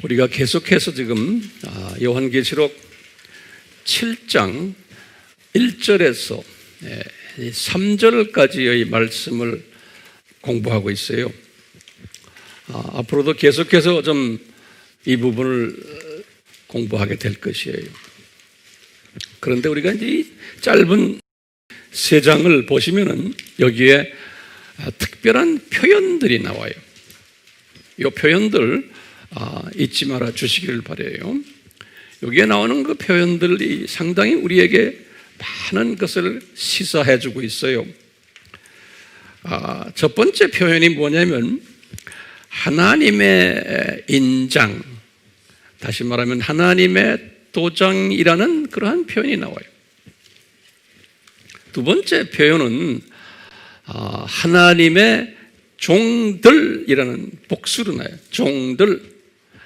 우리가 계속해서 지금 요한계시록 7장 1절에서 3절까지의 말씀을 공부하고 있어요. 앞으로도 계속해서 좀 이 부분을 공부하게 될 것이에요. 그런데 우리가 이제 이 짧은 3장을 보시면은 여기에 특별한 표현들이 나와요. 이 표현들 잊지 말아 주시기를 바라요. 여기에 나오는 그 표현들이 상당히 우리에게 많은 것을 시사해 주고 있어요. 첫 번째 표현이 뭐냐면 하나님의 인장, 다시 말하면 하나님의 도장이라는 그러한 표현이 나와요. 두 번째 표현은 하나님의 종들이라는 복수로 나요. 종들,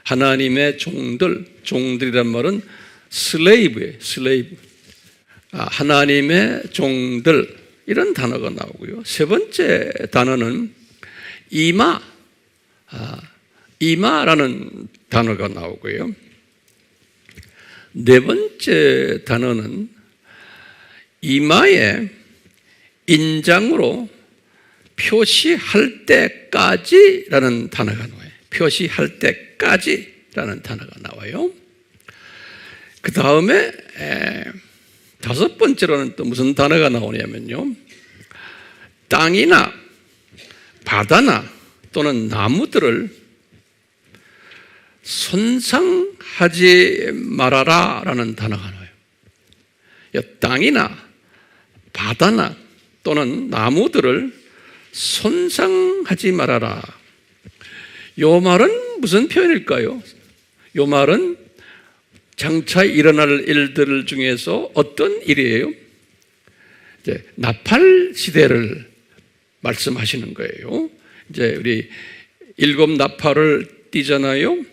하나님의 종들, 종들이란 말은 슬레이브예요. 슬레이브. 하나님의 종들, 이런 단어가 나오고요. 세 번째 단어는 이마라는 단어가 나오고요. 네 번째 단어는 이마에 인장으로 표시할 때까지라는 단어가 나와요. 표시할 때까지라는 단어가 나와요. 그 다음에 다섯 번째로는 또 무슨 단어가 나오냐면요, 땅이나 바다나 또는 나무들을 손상하지 말아라 라는 단어가 나와요. 땅이나 바다나 또는 나무들을 손상하지 말아라. 요 말은 무슨 표현일까요? 요 말은 장차 일어날 일들 중에서 어떤 일이에요? 이제 나팔 시대를 말씀하시는 거예요. 이제 우리 7 나팔을 띄잖아요.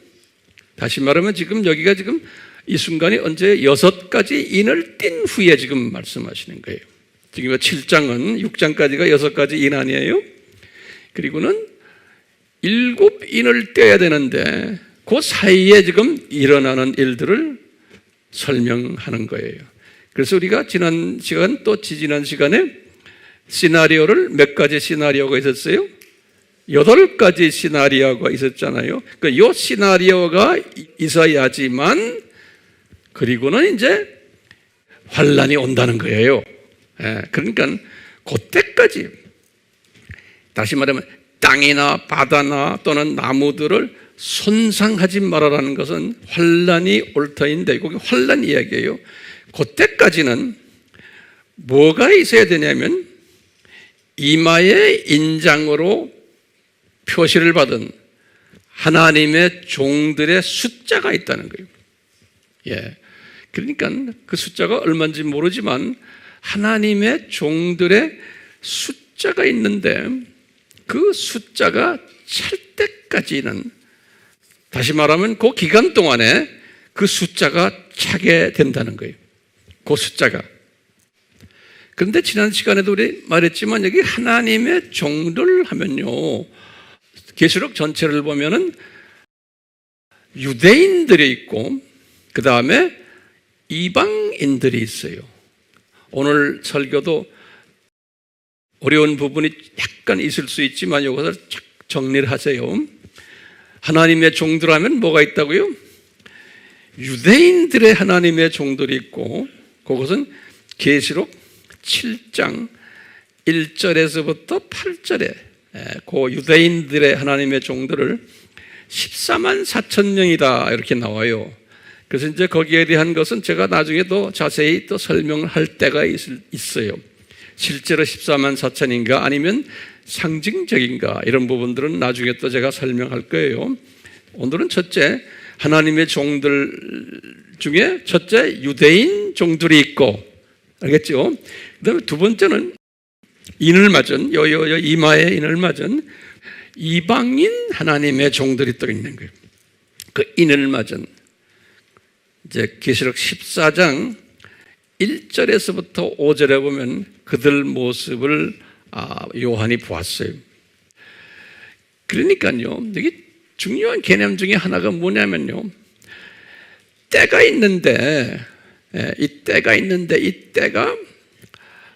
다시 말하면 지금 여기가 지금 이 순간이 언제 6가지 인을 띈 후에 지금 말씀하시는 거예요. 지금 7장은 6장까지가 6가지 인 아니에요? 그리고는 7인을 떼야 되는데 그 사이에 지금 일어나는 일들을 설명하는 거예요. 그래서 우리가 지난 시간 또 지지난 시간에 시나리오를 몇 가지 시나리오가 있었어요? 8가지 시나리오가 있었잖아요. 그러니까 이 시나리오가 있어야지만 그리고는 이제 환란이 온다는 거예요. 그러니까 그때까지 다시 말하면 땅이나 바다나 또는 나무들을 손상하지 말아라는 것은 환란이 올 터인데 거기 환란 이야기예요. 그때까지는 뭐가 있어야 되냐면 이마의 인장으로 표시를 받은 하나님의 종들의 숫자가 있다는 거예요. 그러니까 그 숫자가 얼마인지 모르지만 하나님의 종들의 숫자가 있는데 그 숫자가 찰 때까지는, 다시 말하면 그 기간 동안에 그 숫자가 차게 된다는 거예요. 그 숫자가. 그런데 지난 시간에도 우리 말했지만 여기 하나님의 종들 하면요, 계시록 전체를 보면은 유대인들이 있고 그 다음에 이방인들이 있어요. 오늘 설교도 어려운 부분이 약간 있을 수 있지만 이것을 정리를 하세요. 하나님의 종들 하면 뭐가 있다고요? 유대인들의 하나님의 종들이 있고 그것은 계시록 7장 1절에서부터 8절에 그 유대인들의 하나님의 종들을 14만 4천 명이다 이렇게 나와요. 그래서 이제 거기에 대한 것은 제가 나중에 더 자세히 또 설명을 할 때가 있어요. 실제로 14만 4천인가 아니면 상징적인가 이런 부분들은 나중에 또 제가 설명할 거예요. 오늘은 첫째, 하나님의 종들 중에 첫째 유대인 종들이 있고, 알겠죠? 그 다음에 두 번째는 인을 맞은, 이마에 인을 맞은 이방인 하나님의 종들이 또 있는 거예요. 그 인을 맞은, 이제 계시록 14장 1절에서부터 5절에 보면 그들 모습을 요한이 보았어요. 그러니까요, 여기 중요한 개념 중에 하나가 뭐냐면요, 때가 있는데, 이 때가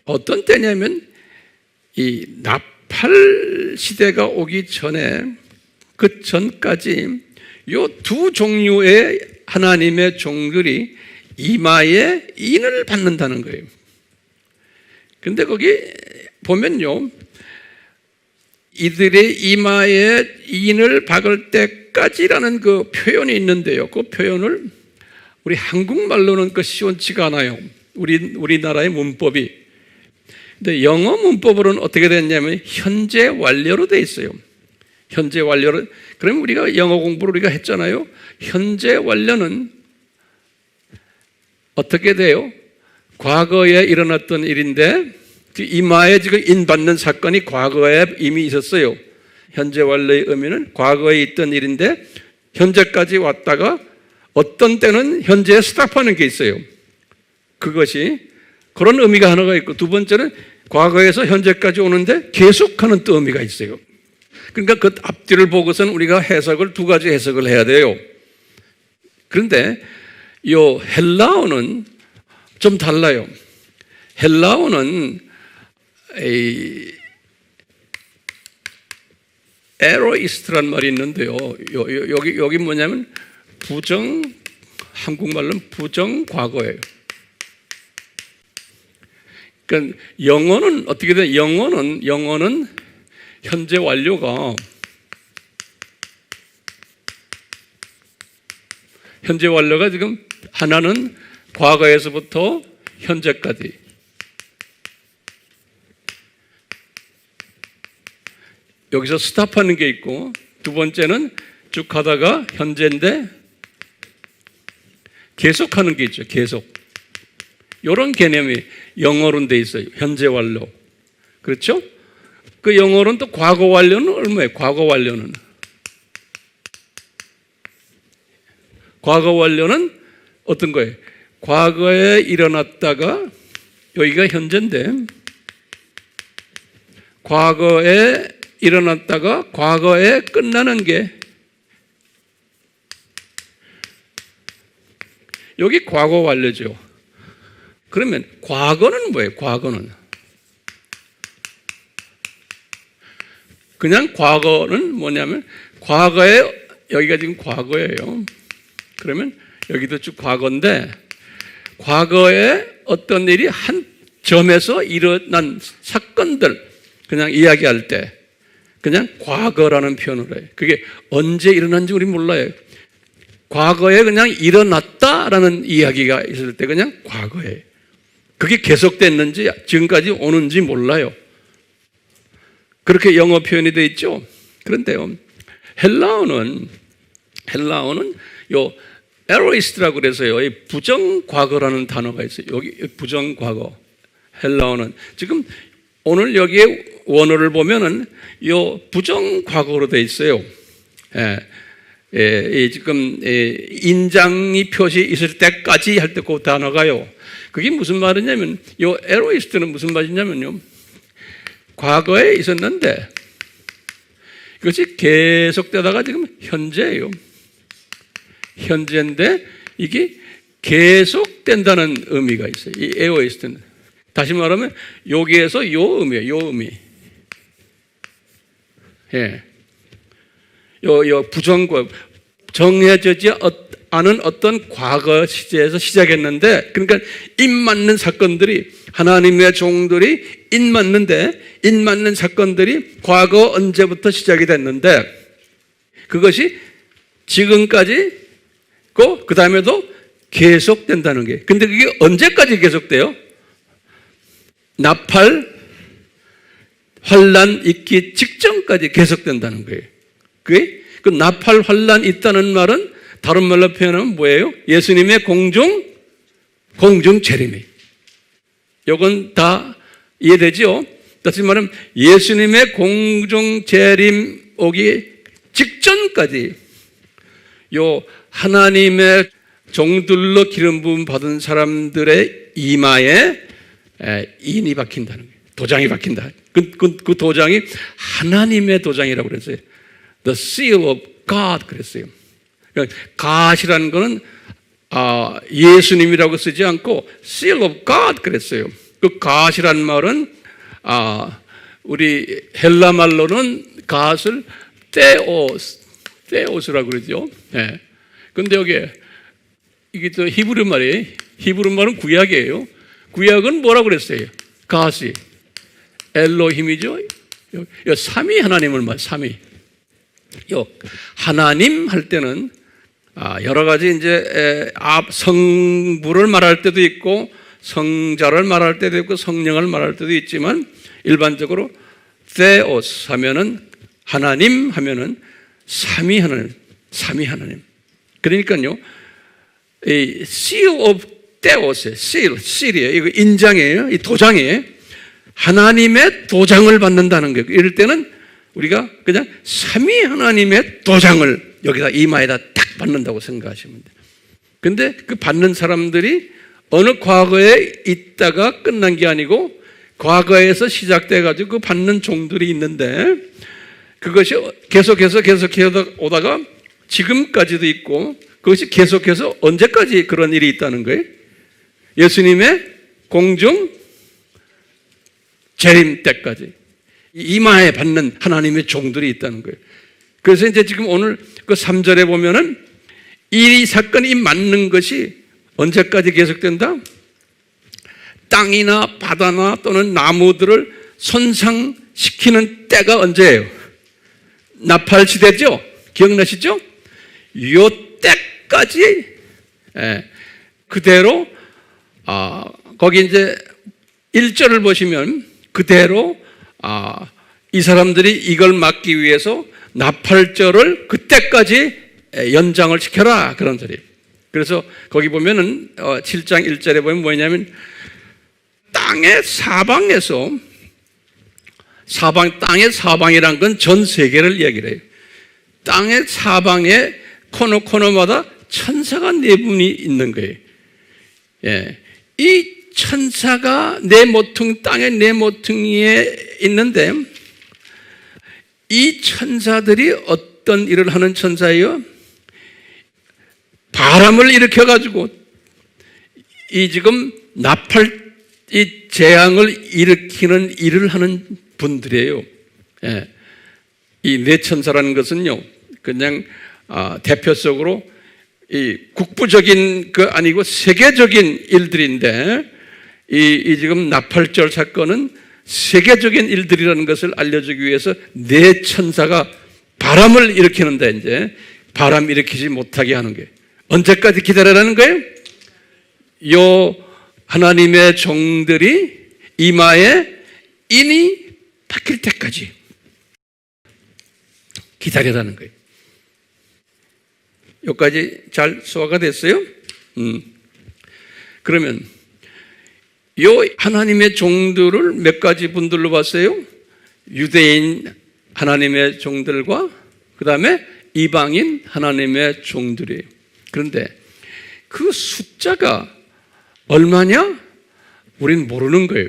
어떤 때냐면 이 나팔 시대가 오기 전에, 그 전까지 요 두 종류의 하나님의 종들이 이마에 인을 받는다는 거예요. 근데 거기 보면요, 이들의 이마에 인을 박을 때까지라는 그 표현이 있는데요, 그 표현을 우리 한국말로는 그 시원치가 않아요. 우리나라의 문법이. 근데 영어 문법으로는 어떻게 됐냐면 현재 완료로 돼 있어요. 현재 완료로. 그러면 우리가 영어 공부를 우리가 했잖아요. 현재 완료는 어떻게 돼요? 과거에 일어났던 일인데 이마에 지금 인 받는 사건이 과거에 이미 있었어요. 현재 완료의 의미는 과거에 있던 일인데 현재까지 왔다가 어떤 때는 현재에 스탑하는 게 있어요. 그것이 그런 의미가 하나가 있고, 두 번째는 과거에서 현재까지 오는데 계속하는 또 의미가 있어요. 그러니까 그 앞뒤를 보고서는 우리가 해석을 두 가지 해석을 해야 돼요. 그런데 이 헬라어는 좀 달라요. 헬라어는 에로이스트란 말이 있는데요. 여기 뭐냐면 한국말로는 부정 과거예요. 그러니까 영어는 어떻게 돼? 영어는 현재 완료가 지금 하나는 과거에서부터 현재까지, 여기서 스탑하는 게 있고, 두 번째는 쭉 가다가 현재인데 계속하는 게 있죠. 계속. 이런 개념이 영어로는 돼 있어요. 현재 완료. 그렇죠? 그 영어로는 또 과거 완료는 얼마예요? 과거 완료는 어떤 거예요? 과거에 일어났다가, 여기가 현재인데, 과거에 일어났다가 과거에 끝나는 게, 여기 과거 완료죠. 그러면 과거는 뭐예요? 그냥 과거는 뭐냐면, 과거에, 여기가 지금 과거예요. 그러면 여기도 쭉 과거인데, 과거에 어떤 일이 한 점에서 일어난 사건들 그냥 이야기할 때 그냥 과거라는 표현을 해요. 그게 언제 일어난지 우리 몰라요. 과거에 그냥 일어났다라는 이야기가 있을 때 그냥 과거에, 그게 계속됐는지 지금까지 오는지 몰라요. 그렇게 영어 표현이 되어 있죠. 그런데요, 헬라어는 요 에로이스트라고 그래서요, 이 부정과거라는 단어가 있어요. 여기 부정과거. 헬라어는 지금 오늘 여기에 원어를 보면은 요 부정과거로 되어 있어요. 지금 인장이 표시 있을 때까지 할 때 그 단어가요. 그게 무슨 말이냐면, 요 에로이스트는 무슨 말이냐면요, 과거에 있었는데 이것이 계속되다가 지금 현재예요. 현재인데 이게 계속된다는 의미가 있어요. 이 에로이스트는. 다시 말하면 여기에서 요 의미예요. 요 의미. 요 부정과 정해지지 않은 어떤 과거 시제에서 시작했는데, 그러니까 입맞는 사건들이, 하나님의 종들이 입맞는 사건들이 과거 언제부터 시작이 됐는데, 그것이 지금까지 그 다음에도 계속된다는 게. 근데 그게 언제까지 계속돼요? 나팔 환란 있기 직전까지 계속된다는 거예요. 그게 그 나팔 환란 있다는 말은 다른 말로 표현하면 뭐예요? 예수님의 공중 재림이. 이건 다 이해되죠? 다시 말하면 예수님의 공중 재림 오기 직전까지 요 하나님의 종들로 기름 부음 받은 사람들의 이마에 인이 박힌다는 거예요. 도장이 박힌다. 그 도장이 하나님의 도장이라고 그랬어요. The seal of God 그랬어요. 그러니까 God이라는 거는 예수님이라고 쓰지 않고 seal of God 그랬어요. 그 God이라는 말은 우리 헬라 말로는 God을 테오스라고 그러죠. 예. 근데 이게 또 히브리 말이에요. 히브리 말은 구약이에요. 구약은 뭐라고 그랬어요? God이 엘로힘이죠. 삼위 하나님을 말, 삼위. 하나님 할 때는 여러 가지 이제 성부를 말할 때도 있고 성자를 말할 때도 있고 성령을 말할 때도 있지만 일반적으로 theos 하면은 하나님 하면은 삼위 하나님. 그러니까요, 이 seal of theos, seal이에요. 이거 인장이에요. 이 도장이에요. 하나님의 도장을 받는다는 거예요. 이럴 때는 우리가 그냥 삼위 하나님의 도장을 여기다 이마에다 딱 받는다고 생각하시면 돼요. 근데 그 받는 사람들이 어느 과거에 있다가 끝난 게 아니고 과거에서 시작돼 가지고 그 받는 종들이 있는데 그것이 계속해서 오다가 지금까지도 있고 그것이 계속해서 언제까지 그런 일이 있다는 거예요? 예수님의 공중 재림 때까지 이마에 받는 하나님의 종들이 있다는 거예요. 그래서 이제 지금 오늘 그 3절에 보면은 이 사건이 맞는 것이 언제까지 계속된다? 땅이나 바다나 또는 나무들을 손상시키는 때가 언제예요? 나팔 시대죠? 기억나시죠? 요 때까지 그대로 거기 이제 1절을 보시면 그대로 이 사람들이 이걸 막기 위해서 나팔절을 그때까지 연장을 시켜라 그런 소리예요. 그래서 거기 보면은 7장 1절에 보면 뭐냐면 땅의 사방에서 땅의 사방이란 건 전 세계를 이야기를 해요. 땅의 사방에 코너마다 천사가 4분이 있는 거예요. 예. 이 천사가 땅의 네 모퉁이에 있는데 이 천사들이 어떤 일을 하는 천사예요? 바람을 일으켜가지고 지금 이 재앙을 일으키는 일을 하는 분들이에요. 예. 이 네 천사라는 것은요, 그냥 대표적으로 이 국부적인 그 아니고 세계적인 일들인데 이 지금 나팔절 사건은 세계적인 일들이라는 것을 알려주기 위해서 네 천사가 바람을 일으키는데 이제 바람 일으키지 못하게 하는 거예요. 언제까지 기다려라는 거예요? 요 하나님의 종들이 이마에 인이 박힐 때까지 기다려라는 거예요. 여기까지 잘 소화가 됐어요? 그러면 요 하나님의 종들을 몇 가지 분들로 봤어요? 유대인 하나님의 종들과 그 다음에 이방인 하나님의 종들이에요. 그런데 그 숫자가 얼마냐? 우린 모르는 거예요.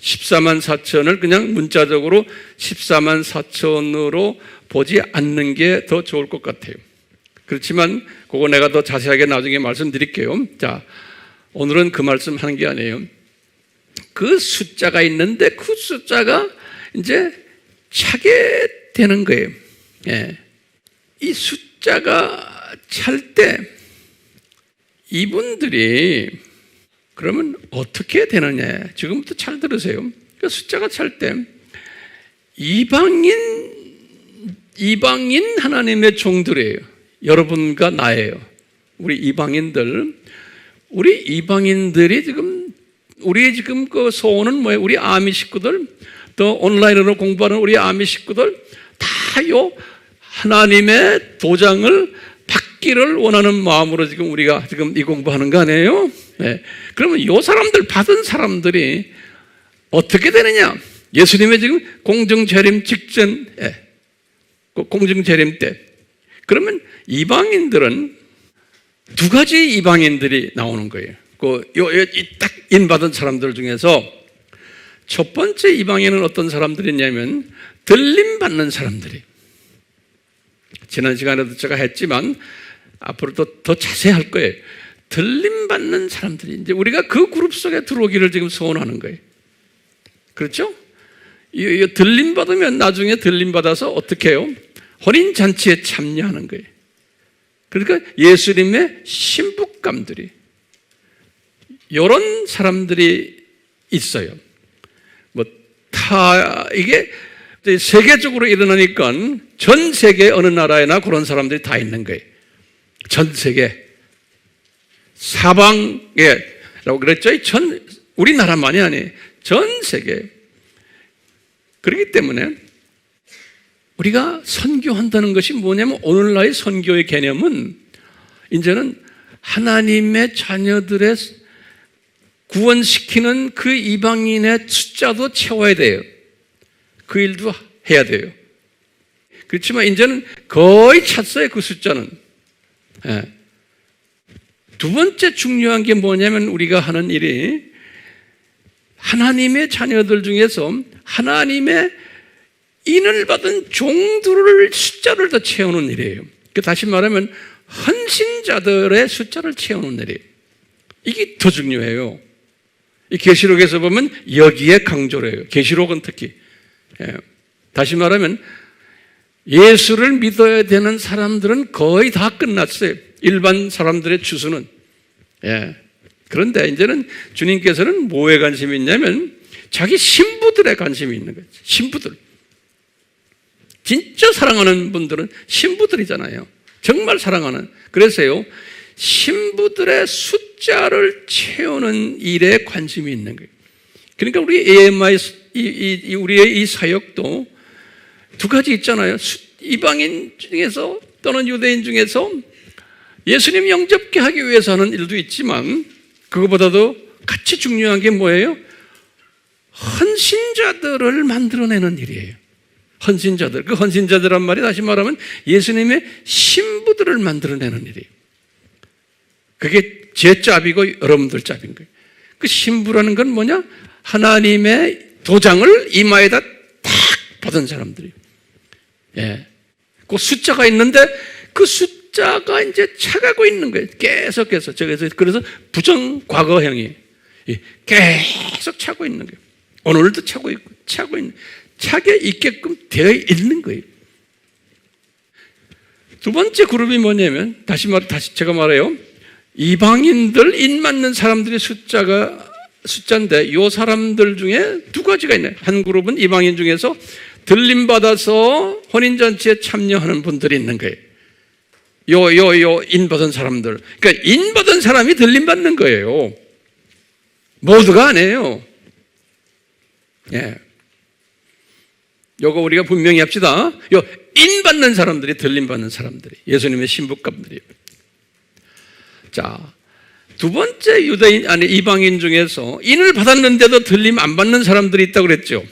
14만 4천을 그냥 문자적으로 14만 4천으로 보지 않는 게 더 좋을 것 같아요. 그렇지만 그거 내가 더 자세하게 나중에 말씀드릴게요. 자, 오늘은 그 말씀 하는 게 아니에요. 그 숫자가 있는데 그 숫자가 이제 차게 되는 거예요. 예. 이 숫자가 찰 때 이분들이 그러면 어떻게 되느냐? 지금부터 잘 들으세요. 그 숫자가 찰 때 이방인 하나님의 종들이에요. 여러분과 나예요. 우리 이방인들이 우리 지금 그 소원은 뭐예요? 우리 아미 식구들, 또 온라인으로 공부하는 우리 아미 식구들 다요 하나님의 도장을 받기를 원하는 마음으로 지금 우리가 지금 이 공부하는 거 아니에요? 네. 그러면 요 사람들 받은 사람들이 어떻게 되느냐? 예수님의 지금 공중재림 직전, 공중재림 때. 그러면 이방인들은 두 가지 이방인들이 나오는 거예요. 딱 인받은 사람들 중에서 첫 번째 이방인은 어떤 사람들이냐면 들림 받는 사람들이. 지난 시간에도 제가 했지만 앞으로도 더 자세히 할 거예요. 들림받는 사람들이 이제 우리가 그 그룹 속에 들어오기를 지금 소원하는 거예요. 그렇죠? 이 들림받으면 나중에 들림받아서 어떻게 해요? 혼인잔치에 참여하는 거예요. 그러니까 예수님의 신부감들이 이런 사람들이 있어요. 이게 세계적으로 일어나니까 전 세계 어느 나라에나 그런 사람들이 다 있는 거예요. 전 세계. 사방에라고 그랬죠? 우리나라만이 아니에요. 전 세계. 그렇기 때문에 우리가 선교한다는 것이 뭐냐면 오늘날의 선교의 개념은 이제는 하나님의 자녀들의 구원시키는 그 이방인의 숫자도 채워야 돼요. 그 일도 해야 돼요. 그렇지만 이제는 거의 찼어요, 그 숫자는. 두 번째 중요한 게 뭐냐면 우리가 하는 일이 하나님의 자녀들 중에서 하나님의 인을 받은 종들을 숫자를 더 채우는 일이에요. 다시 말하면 헌신자들의 숫자를 채우는 일이에요. 이게 더 중요해요. 이 계시록에서 보면 여기에 강조를 해요. 계시록은 특히. 다시 말하면 예수를 믿어야 되는 사람들은 거의 다 끝났어요. 일반 사람들의 추수는. 그런데 이제는 주님께서는 뭐에 관심이 있냐면 자기 신부들의 관심이 있는 거죠. 신부들. 진짜 사랑하는 분들은 신부들이잖아요. 정말 사랑하는. 그래서요, 신부들의 숫자를 채우는 일에 관심이 있는 거예요. 그러니까 우리 AMI, 우리의 이 사역도 두 가지 있잖아요. 이방인 중에서 또는 유대인 중에서 예수님 영접케 하기 위해서 하는 일도 있지만 그것보다도 같이 중요한 게 뭐예요? 헌신자들을 만들어내는 일이에요. 헌신자들. 그 헌신자들란 말이 다시 말하면 예수님의 신부들을 만들어내는 일이에요. 그게 제 짭이고 여러분들 짭인 거예요. 그 신부라는 건 뭐냐? 하나님의 도장을 이마에다 탁 받은 사람들이에요. 그 숫자가 있는데 그 숫자가 이제 차가고 있는 거예요. 계속해서. 그래서 부정 과거형이 계속 차고 있는 거예요. 오늘도 차고 있고, 차게 있게끔 되어 있는 거예요. 두 번째 그룹이 뭐냐면, 다시 제가 말해요. 이방인들, 인 맞는 사람들의 숫자인데, 이 사람들 중에 두 가지가 있네요. 한 그룹은 이방인 중에서 들림받아서 혼인잔치에 참여하는 분들이 있는 거예요. 인받은 사람들. 그러니까 인받은 사람이 들림받는 거예요. 모두가 아니에요. 요거 우리가 분명히 합시다. 인받는 사람들이 들림받는 사람들이 예수님의 신부감들이에요. 자, 두 번째 이방인 중에서 인을 받았는데도 들림 안 받는 사람들이 있다고 그랬죠.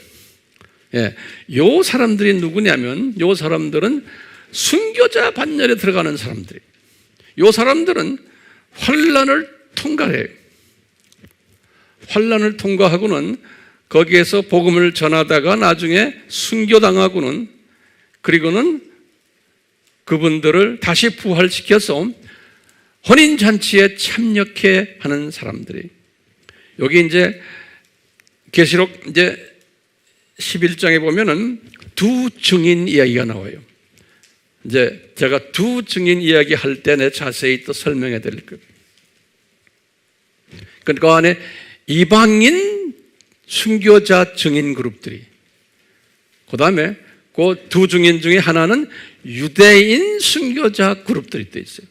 요 사람들이 누구냐면 요 사람들은 순교자 반열에 들어가는 사람들이에요. 요 사람들은 환난을 통과해요. 환난을 통과하고는 거기에서 복음을 전하다가 나중에 순교당하고는 그리고는 그분들을 다시 부활시켜서 혼인잔치에 참여케 하는 사람들이 여기 이제 계시록 이제 11장에 보면은 두 증인 이야기가 나와요. 이제 제가 두 증인 이야기 할 때 내 자세히 또 설명해 드릴 거예요. 그 안에 이방인 순교자 증인 그룹들이 그 다음에 그 두 증인 중에 하나는 유대인 순교자 그룹들이 또 있어요.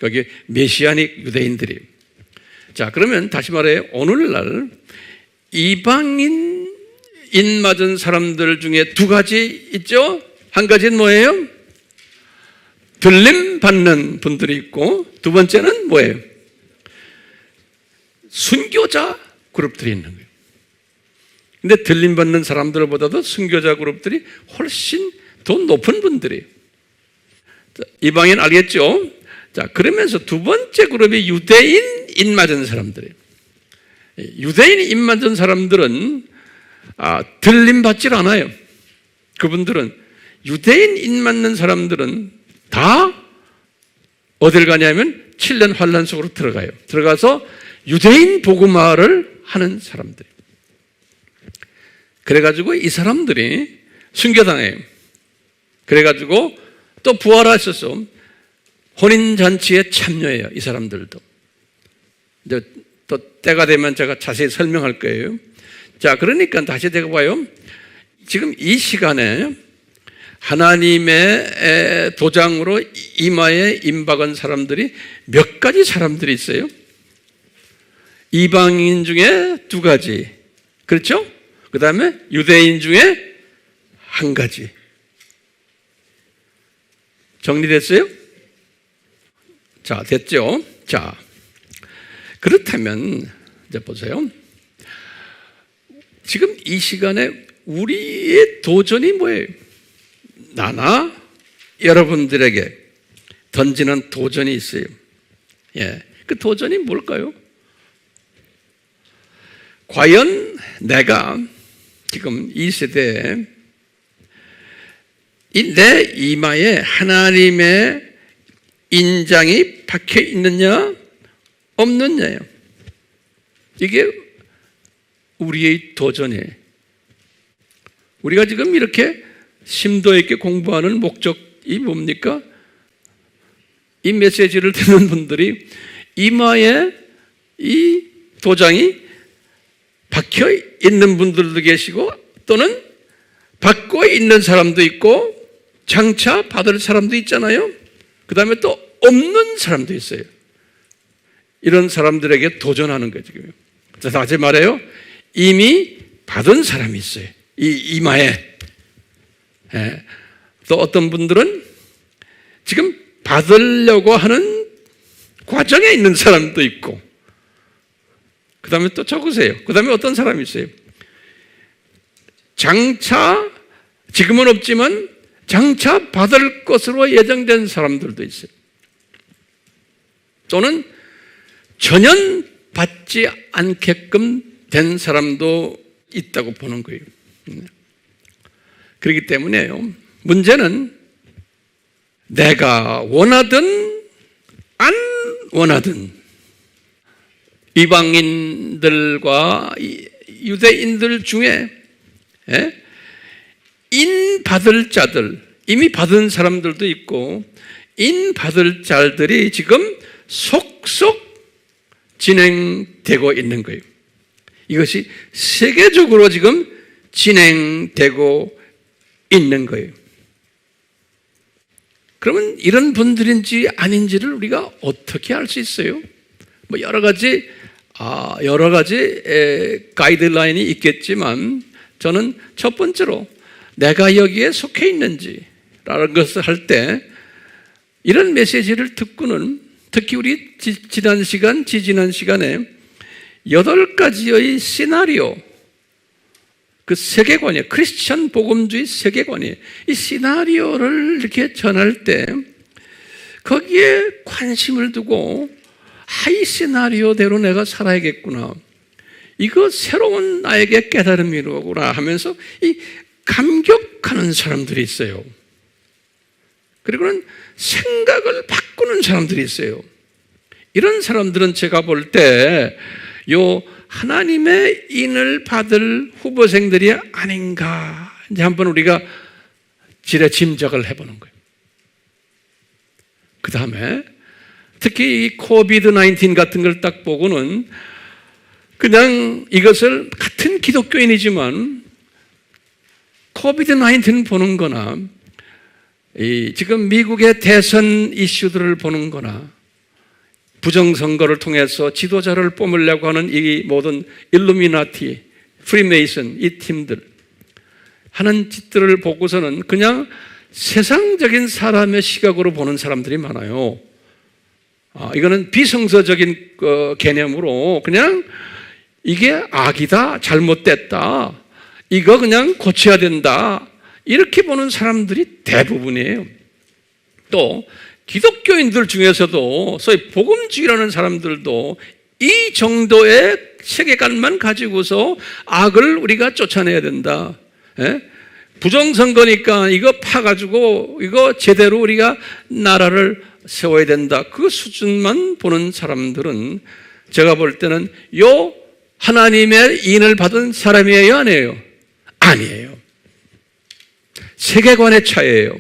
거기 메시아닉 유대인들이에요. 자, 그러면 다시 말해 오늘날 이방인 맞은 사람들 중에 두 가지 있죠. 한 가지는 뭐예요? 들림 받는 분들이 있고 두 번째는 뭐예요? 순교자 그룹들이 있는 거예요. 근데 들림 받는 사람들보다도 순교자 그룹들이 훨씬 더 높은 분들이에요. 이방인 알겠죠? 자, 그러면서 두 번째 그룹이 유대인 인 맞은 사람들이에요. 유대인 인 맞은 사람들은 들림 받질 않아요. 그분들은 유대인 인 맞는 사람들은 다 어딜 가냐면 7년 환란 속으로 들어가요. 들어가서 유대인 복음화를 하는 사람들. 그래가지고 이 사람들이 순교당해요. 그래가지고 또 부활하셔서 혼인잔치에 참여해요. 이 사람들도. 이제 또 때가 되면 제가 자세히 설명할 거예요. 자, 그러니까 다시 제가 봐요. 지금 이 시간에 하나님의 도장으로 이마에 임박한 사람들이 몇 가지 사람들이 있어요. 이방인 중에 2가지. 그렇죠? 그 다음에 유대인 중에 1가지. 정리됐어요? 자, 됐죠? 자, 그렇다면 이제 보세요. 지금 이 시간에 우리의 도전이 뭐예요? 나나 여러분들에게 던지는 도전이 있어요. 예, 그 도전이 뭘까요? 과연 내가 지금 이 세대에 내 이마에 하나님의 인장이 박혀 있느냐 없느냐요. 이게 우리의 도전이에요. 우리가 지금 이렇게 심도 있게 공부하는 목적이 뭡니까? 이 메시지를 듣는 분들이 이마에 이 도장이 박혀 있는 분들도 계시고 또는 받고 있는 사람도 있고 장차 받을 사람도 있잖아요. 그 다음에 또 없는 사람도 있어요. 이런 사람들에게 도전하는 거예요. 지금. 다시 말해요. 이미 받은 사람이 있어요. 이 이마에. 예. 또 어떤 분들은 지금 받으려고 하는 과정에 있는 사람도 있고, 그 다음에 또 적으세요. 그 다음에 어떤 사람이 있어요. 장차, 지금은 없지만 장차 받을 것으로 예정된 사람들도 있어요. 또는 전혀 받지 않게끔 된 사람도 있다고 보는 거예요. 그렇기 때문에요. 문제는 내가 원하든 안 원하든 이방인들과 유대인들 중에 인 받을 자들, 이미 받은 사람들도 있고 인 받을 자들이 지금 속속 진행되고 있는 거예요. 이것이 세계적으로 지금 진행되고 있는 거예요. 그러면 이런 분들인지 아닌지를 우리가 어떻게 알 수 있어요? 뭐 여러 가지 가이드라인이 있겠지만 저는 첫 번째로 내가 여기에 속해 있는지라는 것을 할 때 이런 메시지를 듣고는 특히 우리 지난 시간에 8가지의 시나리오, 그 세계관이에요. 크리스천 복음주의 세계관이에요. 이 시나리오를 이렇게 전할 때 거기에 관심을 두고 이 시나리오대로 내가 살아야겠구나. 이거 새로운 나에게 깨달음이로구나 하면서 이 감격하는 사람들이 있어요. 그리고는 생각을 바꾸는 사람들이 있어요. 이런 사람들은 제가 볼 때 하나님의 인을 받을 후보생들이 아닌가 이제 한번 우리가 짐작을 해보는 거예요. 그 다음에 특히 이 코비드-19 같은 걸 딱 보고는 그냥 이것을 같은 기독교인이지만 코비드-19 보는 거나 지금 미국의 대선 이슈들을 보는 거나 부정선거를 통해서 지도자를 뽑으려고 하는 이 모든 일루미나티, 프리메이슨 이 팀들 하는 짓들을 보고서는 그냥 세상적인 사람의 시각으로 보는 사람들이 많아요. 이거는 비성서적인 개념으로 그냥 이게 악이다, 잘못됐다, 이거 그냥 고쳐야 된다 이렇게 보는 사람들이 대부분이에요. 또 기독교인들 중에서도 소위 복음주의라는 사람들도 이 정도의 세계관만 가지고서 악을 우리가 쫓아내야 된다. 부정선거니까 이거 파가지고 이거 제대로 우리가 나라를 세워야 된다. 그 수준만 보는 사람들은 제가 볼 때는 요 하나님의 인을 받은 사람이에요, 아니에요? 아니에요. 세계관의 차이예요.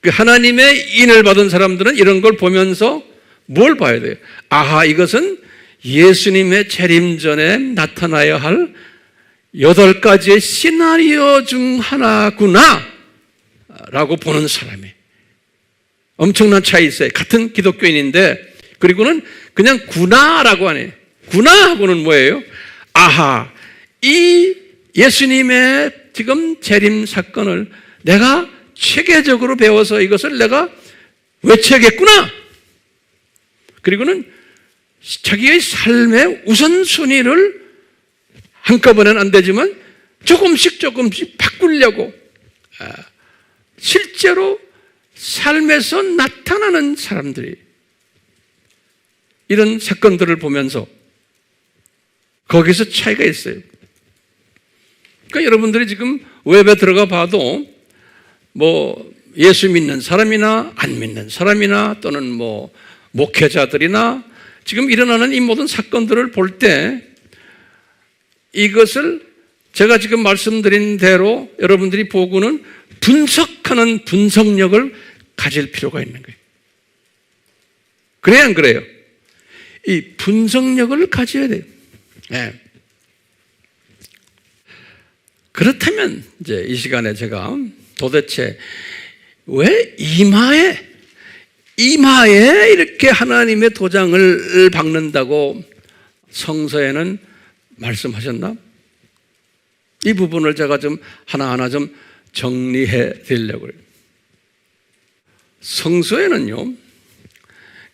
그 하나님의 인을 받은 사람들은 이런 걸 보면서 뭘 봐야 돼요? 아하, 이것은 예수님의 재림 전에 나타나야 할 8가지의 시나리오 중 하나구나 라고 보는 사람이 엄청난 차이 있어요. 같은 기독교인인데 그리고는 그냥 구나라고 하네. 구나하고는 뭐예요? 아하, 이 예수님의 지금 재림 사건을 내가 체계적으로 배워서 이것을 내가 외쳐야겠구나. 그리고는 자기의 삶의 우선순위를 한꺼번에는 안 되지만 조금씩 바꾸려고 실제로 삶에서 나타나는 사람들이 이런 사건들을 보면서 거기서 차이가 있어요. 그러니까 여러분들이 지금 웹에 들어가 봐도 뭐 예수 믿는 사람이나 안 믿는 사람이나 또는 뭐 목회자들이나 지금 일어나는 이 모든 사건들을 볼 때 이것을 제가 지금 말씀드린 대로 여러분들이 보고는 분석하는 분석력을 가질 필요가 있는 거예요. 그래야 안 그래요? 이 분석력을 가져야 돼요. 네. 그렇다면 이제 이 시간에 제가 도대체 왜 이마에 이렇게 하나님의 도장을 박는다고 성서에는 말씀하셨나? 이 부분을 제가 좀 하나하나 좀 정리해 드리려고요. 성서에는요,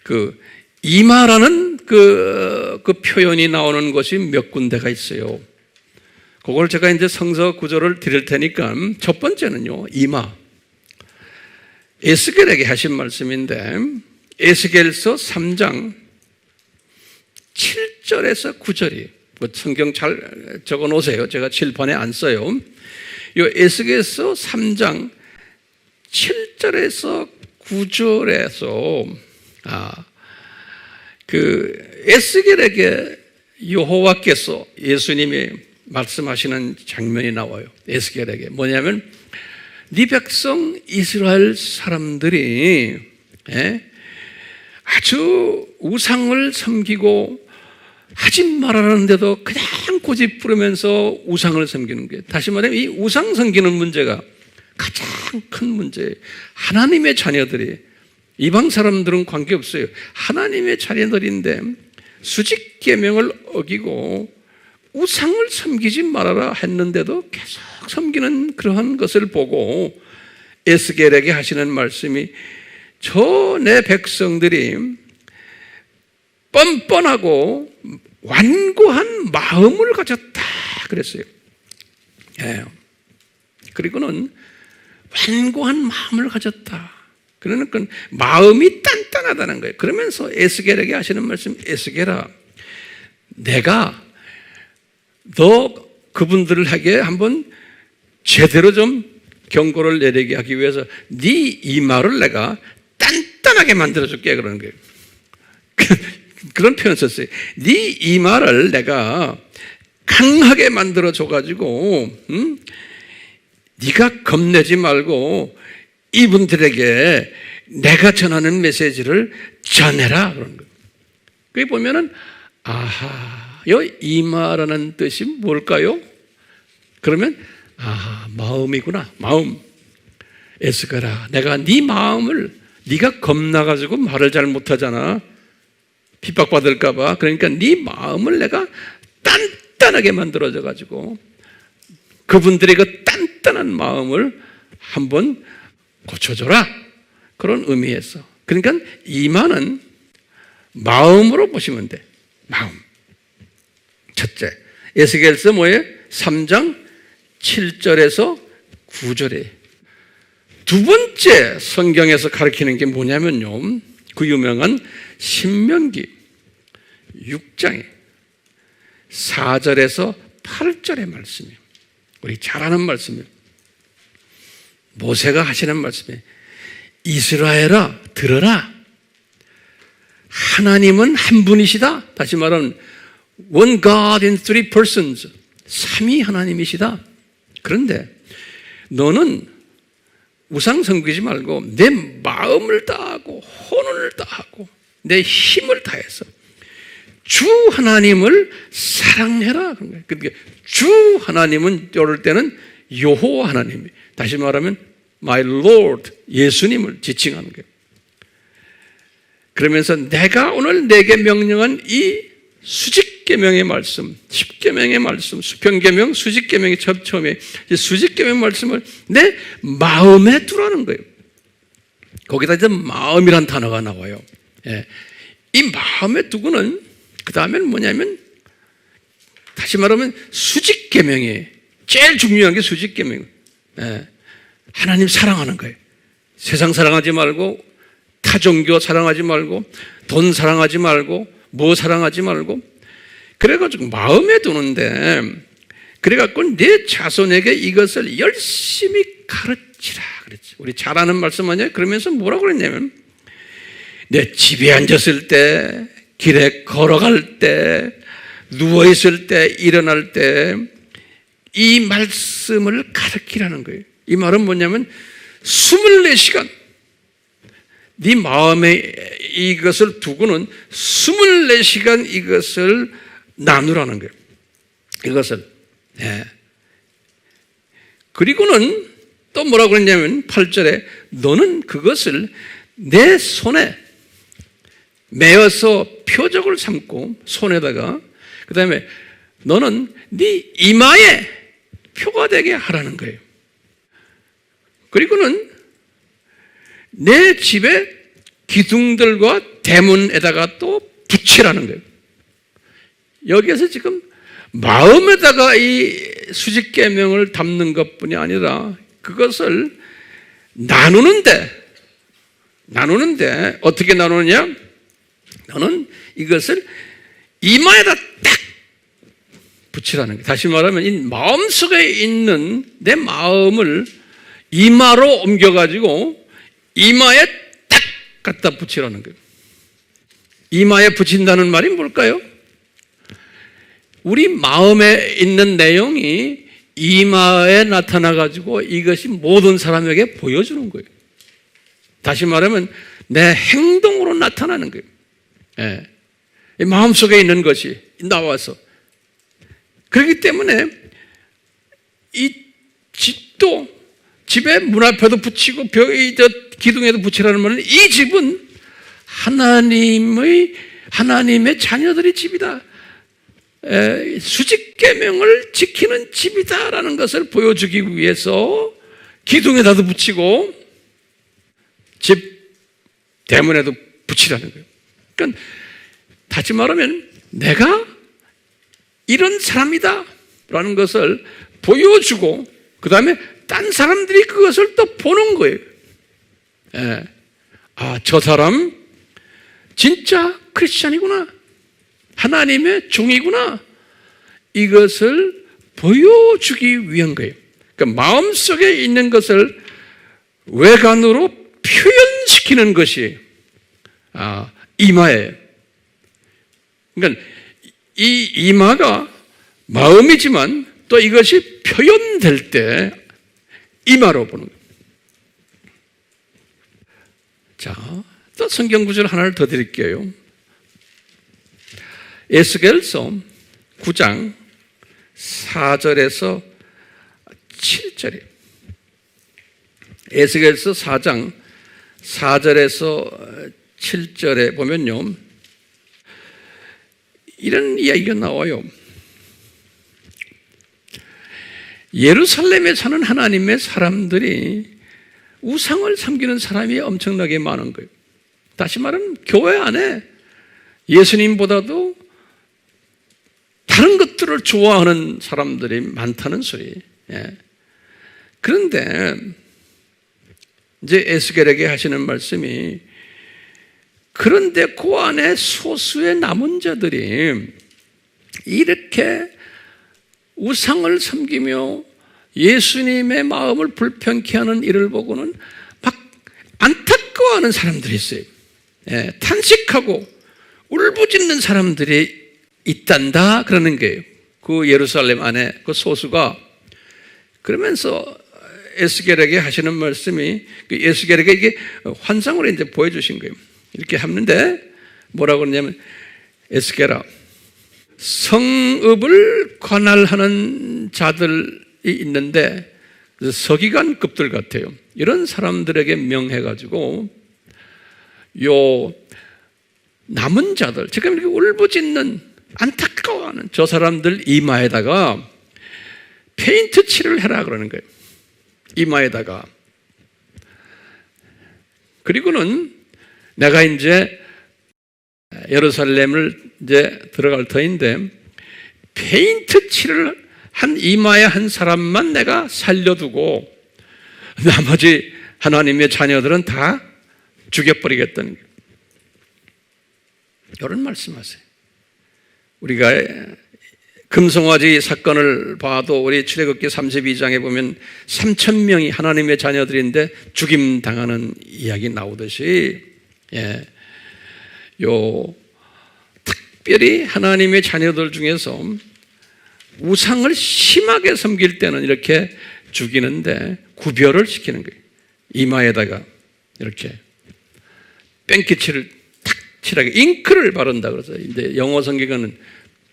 그 이마라는 그 표현이 나오는 것이 몇 군데가 있어요. 그걸 제가 이제 성서 구절을 드릴 테니까 첫 번째는요, 이마. 에스겔에게 하신 말씀인데 에스겔서 3장 7절에서 9절이 성경 잘 적어 놓으세요. 제가 칠판에 안 써요. 이 에스겔서 3장 7절에서 9절에서 그 에스겔에게 여호와께서 예수님이 말씀하시는 장면이 나와요. 에스겔에게 뭐냐면 네 백성 이스라엘 사람들이 아주 우상을 섬기고 하지 말라는데도 그냥 고집 부르면서 우상을 섬기는 게, 다시 말하면 이 우상 섬기는 문제가 가장 큰 문제예요. 하나님의 자녀들이, 이방 사람들은 관계없어요. 하나님의 자녀들인데 수직 계명을 어기고 우상을 섬기지 말아라 했는데도 계속 섬기는 그러한 것을 보고 에스겔에게 하시는 말씀이 저 내 백성들이 뻔뻔하고 완고한 마음을 가졌다 그랬어요. 예. 그리고는 완고한 마음을 가졌다. 그러니까 마음이 단단하다는 거예요. 그러면서 에스겔에게 하시는 말씀, 에스겔아, 내가 너 그분들에게 한번 제대로 좀 경고를 내리게 하기 위해서 네 이마를 내가 단단하게 만들어줄게 그러는 거예요. 그런 표현 썼어요. 네 이마를 내가 강하게 만들어줘가지고 네가 겁내지 말고 이분들에게 내가 전하는 메시지를 전해라 그런 거예요. 그게 보면은 아하, 요 이마라는 뜻이 뭘까요? 그러면 아하, 마음이구나. 마음. 에스겔아, 내가 네 마음을, 네가 겁나가지고 말을 잘 못하잖아. 핍박받을까 봐. 그러니까 네 마음을 내가 단단하게 만들어줘가지고 그분들의 그 단단한 마음을 한번 고쳐줘라. 그런 의미에서. 그러니까 이마는 마음으로 보시면 돼. 마음. 첫째, 에스겔서 뭐예요? 3장 7절에서 9절에. 두 번째 성경에서 가르치는 게 뭐냐면요, 그 유명한 신명기 6장에 4절에서 8절의 말씀이에요. 우리 잘 아는 말씀이에요. 모세가 하시는 말씀이 이스라엘아 들어라. 하나님은 한 분이시다. 다시 말하면 One God in three persons. 삼위 하나님이시다. 그런데 너는 우상 섬기지 말고 내 마음을 다하고 혼을 다하고 내 힘을 다해서 주 하나님을 사랑해라. 그러니까 주 하나님은 이럴 때는 여호와 하나님, 다시 말하면 My Lord 예수님을 지칭하는 거예요. 그러면서 내가 오늘 내게 명령한 이 수직계명의 말씀, 십계명의 말씀, 수평계명, 수직계명의 처음에 수직계명 말씀을 내 마음에 두라는 거예요. 거기다 이제 마음이란 단어가 나와요. 예. 이 마음에 두고는 그 다음에는 뭐냐면 다시 말하면 수직계명이 제일 중요한 게 수직계명. 예. 하나님 사랑하는 거예요. 세상 사랑하지 말고 타종교 사랑하지 말고 돈 사랑하지 말고 뭐 사랑하지 말고 그래가지고 마음에 두는데 그래갖고 내 자손에게 이것을 열심히 가르치라 그랬지. 우리 잘 아는 말씀 아니에요? 그러면서 뭐라고 그랬냐면 내 집에 앉았을 때 길에 걸어갈 때 누워있을 때 일어날 때 이 말씀을 가르치라는 거예요. 이 말은 뭐냐면 24시간 네 마음에 이것을 두고는 24시간 이것을 나누라는 거예요. 이것을. 예. 그리고는 또 뭐라고 그랬냐면 8절에 너는 그것을 내 손에 메어서 표적을 삼고 손에다가 그 다음에 너는 네 이마에 표가 되게 하라는 거예요. 그리고는 내 집에 기둥들과 대문에다가 또 붙이라는 거예요. 여기에서 지금 마음에다가 이 수직계명을 담는 것뿐이 아니라 그것을 나누는데 어떻게 나누느냐? 너는 이것을 이마에다 딱 붙이라는 거예요. 다시 말하면 이 마음속에 있는 내 마음을 이마로 옮겨가지고 이마에 딱 갖다 붙이라는 거예요. 이마에 붙인다는 말이 뭘까요? 우리 마음에 있는 내용이 이마에 나타나가지고 이것이 모든 사람에게 보여주는 거예요. 다시 말하면 내 행동으로 나타나는 거예요. 예. 이 마음속에 있는 것이 나와서 그렇기 때문에 이 집도 집에 문 앞에도 붙이고 벽에 기둥에도 붙이라는 말은 이 집은 하나님의 자녀들의 집이다. 수직계명을 지키는 집이다라는 것을 보여주기 위해서 기둥에다도 붙이고 집 대문에도 붙이라는 거예요. 그러니까 다시 말하면 내가 이런 사람이다 라는 것을 보여주고 그 다음에 딴 사람들이 그것을 또 보는 거예요. 예. 아, 저 사람 진짜 크리스찬이구나. 하나님의 종이구나. 이것을 보여주기 위한 거예요. 그러니까 마음속에 있는 것을 외관으로 표현시키는 것이 이마예요. 그러니까 이 이마가 마음이지만 또 이것이 표현될 때 이마로 보는 거예요. 자, 또 성경 구절 하나를 더 드릴게요. 에스겔서 9장 4절에서 7절이에요. 에스겔서 4장 4절에서 7절에 보면요, 이런 이야기가 나와요. 예루살렘에 사는 하나님의 사람들이 우상을 섬기는 사람이 엄청나게 많은 거예요. 다시 말하면 교회 안에 예수님보다도 다른 것들을 좋아하는 사람들이 많다는 소리. 예. 그런데 이제 에스겔에게 하시는 말씀이 그런데 그 안에 소수의 남은 자들이 이렇게 우상을 섬기며 예수님의 마음을 불편케 하는 일을 보고는 막 안타까워하는 사람들이 있어요. 예, 탄식하고 울부짖는 사람들이 있단다 그러는 거예요. 그 예루살렘 안에 그 소수가. 그러면서 에스겔에게 하시는 말씀이, 그 에스겔에게 이게 환상으로 이제 보여주신 거예요. 이렇게 하는데 뭐라고 그러냐면, 에스겔아, 성읍을 관할하는 자들이 있는데 서기관급들 같아요. 이런 사람들에게 명해가지고 요 남은 자들, 지금 이렇게 울부짖는 안타까워하는 저 사람들 이마에다가 페인트 칠을 해라 그러는 거예요. 이마에다가. 그리고는 내가 이제 예루살렘을 이제 들어갈 터인데 페인트 칠을 한 이마에 한 사람만 내가 살려두고 나머지 하나님의 자녀들은 다 죽여버리겠다는 거예요. 이런 말씀하세요. 우리가 금송아지 사건을 봐도 우리 출애굽기 32장에 보면 3,000명이 하나님의 자녀들인데 죽임당하는 이야기 나오듯이, 예, 요 특별히 하나님의 자녀들 중에서 우상을 심하게 섬길 때는 이렇게 죽이는데 구별을 시키는 거예요. 이마에다가 이렇게 뺑기칠을 탁 칠하게 잉크를 바른다 그러죠. 이제 영어 성경에는